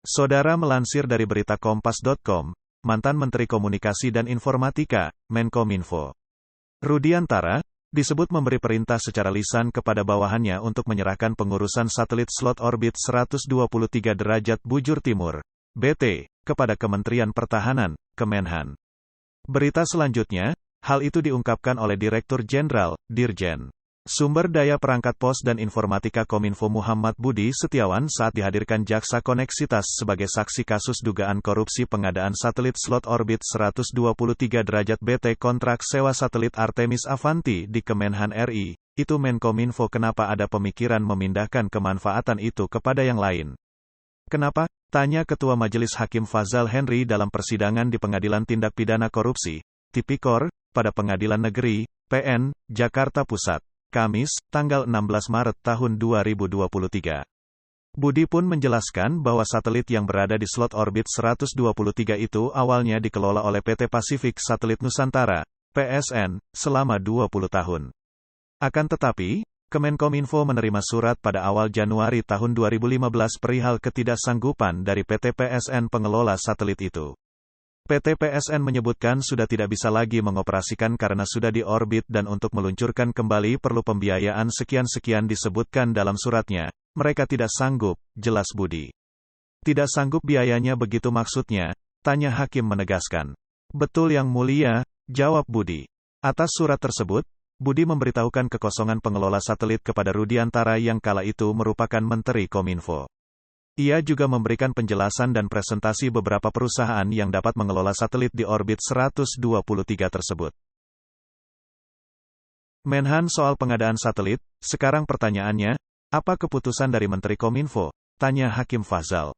Saudara melansir dari berita Kompas.com, mantan Menteri Komunikasi dan Informatika, Menkominfo, Rudiantara, disebut memberi perintah secara lisan kepada bawahannya untuk menyerahkan pengurusan satelit slot orbit 123 derajat bujur timur, BT, kepada Kementerian Pertahanan, Kemenhan. Berita selanjutnya, hal itu diungkapkan oleh Direktur Jenderal, Dirjen Sumber Daya Perangkat Pos dan Informatika Kominfo Muhammad Budi Setiawan saat dihadirkan Jaksa Koneksitas sebagai saksi kasus dugaan korupsi pengadaan satelit slot orbit 123 derajat BT kontrak sewa satelit Artemis Avanti di Kemenhan RI. Itu Menkominfo, kenapa ada pemikiran memindahkan kemanfaatan itu kepada yang lain? Kenapa? Tanya Ketua Majelis Hakim Fazal Henry dalam persidangan di Pengadilan Tindak Pidana Korupsi, Tipikor, pada Pengadilan Negeri, PN, Jakarta Pusat, Kamis, tanggal 16 Maret tahun 2023. Budi pun menjelaskan bahwa satelit yang berada di slot orbit 123 itu awalnya dikelola oleh PT Pasifik Satelit Nusantara, PSN, selama 20 tahun. Akan tetapi, Kemenkominfo menerima surat pada awal Januari tahun 2015 perihal ketidaksanggupan dari PT PSN pengelola satelit itu. PT PSN menyebutkan sudah tidak bisa lagi mengoperasikan karena sudah di orbit dan untuk meluncurkan kembali perlu pembiayaan sekian-sekian disebutkan dalam suratnya. Mereka tidak sanggup, jelas Budi. Tidak sanggup biayanya begitu maksudnya? Tanya hakim menegaskan. Betul Yang Mulia, jawab Budi. Atas surat tersebut, Budi memberitahukan kekosongan pengelola satelit kepada Rudiantara yang kala itu merupakan Menteri Kominfo. Ia juga memberikan penjelasan dan presentasi beberapa perusahaan yang dapat mengelola satelit di orbit 123 tersebut. Menhan soal pengadaan satelit, sekarang pertanyaannya, apa keputusan dari Menteri Kominfo? Tanya Hakim Fazal.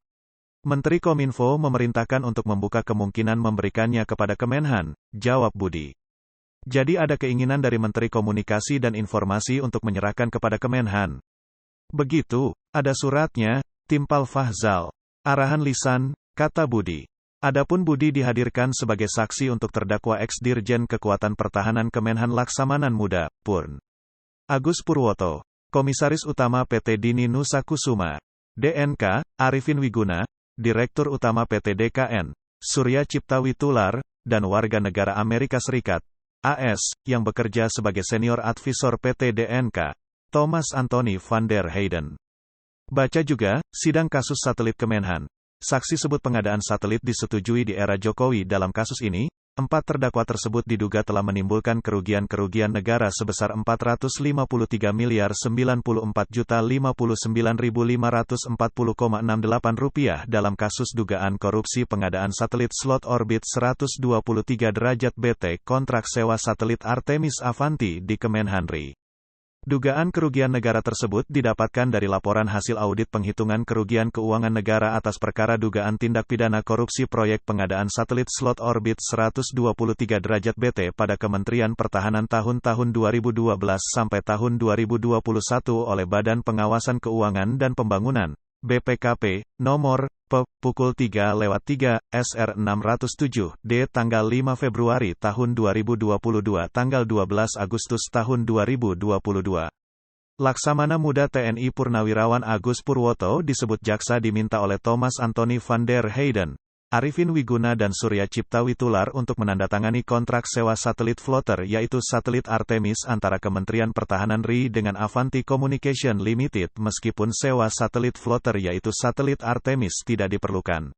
Menteri Kominfo memerintahkan untuk membuka kemungkinan memberikannya kepada Kemenhan, jawab Budi. Jadi ada keinginan dari Menteri Komunikasi dan Informasi untuk menyerahkan kepada Kemenhan. Begitu, ada suratnya, timpal Fazal. Arahan lisan, kata Budi. Adapun Budi dihadirkan sebagai saksi untuk terdakwa ex-Dirjen Kekuatan Pertahanan Kemenhan Laksamana Muda, Purn. Agus Purwoto, Komisaris Utama PT Dini Nusa Kusuma, DNK, Arifin Wiguna, Direktur Utama PT DKN, Surya Cipta Witular, dan warga negara Amerika Serikat, AS, yang bekerja sebagai Senior Advisor PT DNK, Thomas Anthony van der Heyden. Baca juga, sidang kasus satelit Kemenhan. Saksi sebut pengadaan satelit disetujui di era Jokowi. Dalam kasus ini, 4 terdakwa tersebut diduga telah menimbulkan kerugian negara sebesar Rp453.094.590.540,68 dalam kasus dugaan korupsi pengadaan satelit slot orbit 123 derajat BT kontrak sewa satelit Artemis Avanti di Kemenhan RI. Dugaan kerugian negara tersebut didapatkan dari laporan hasil audit penghitungan kerugian keuangan negara atas perkara dugaan tindak pidana korupsi proyek pengadaan satelit slot orbit 123 derajat BT pada Kementerian Pertahanan tahun-tahun 2012 sampai tahun 2021 oleh Badan Pengawasan Keuangan dan Pembangunan, BPKP, nomor, pukul 3/3, SR 607-D tanggal 5 Februari tahun 2022 tanggal 12 Agustus tahun 2022. Laksamana Muda TNI Purnawirawan Agus Purwoto disebut jaksa diminta oleh Thomas Anthony van der Heyden, Arifin Wiguna dan Surya Cipta Witular untuk menandatangani kontrak sewa satelit floater yaitu satelit Artemis antara Kementerian Pertahanan RI dengan Avanti Communication Limited meskipun sewa satelit floater yaitu satelit Artemis tidak diperlukan.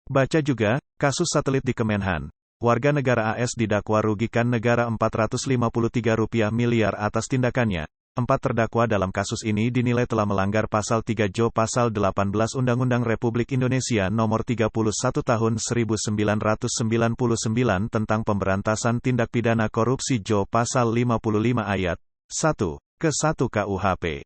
Baca juga, kasus satelit di Kemenhan. Warga negara AS didakwa rugikan negara Rp453 miliar atas tindakannya. 4 terdakwa dalam kasus ini dinilai telah melanggar Pasal 3 Jo Pasal 18 Undang-Undang Republik Indonesia Nomor 31 Tahun 1999 tentang Pemberantasan Tindak Pidana Korupsi Jo Pasal 55 Ayat 1 ke 1 KUHP.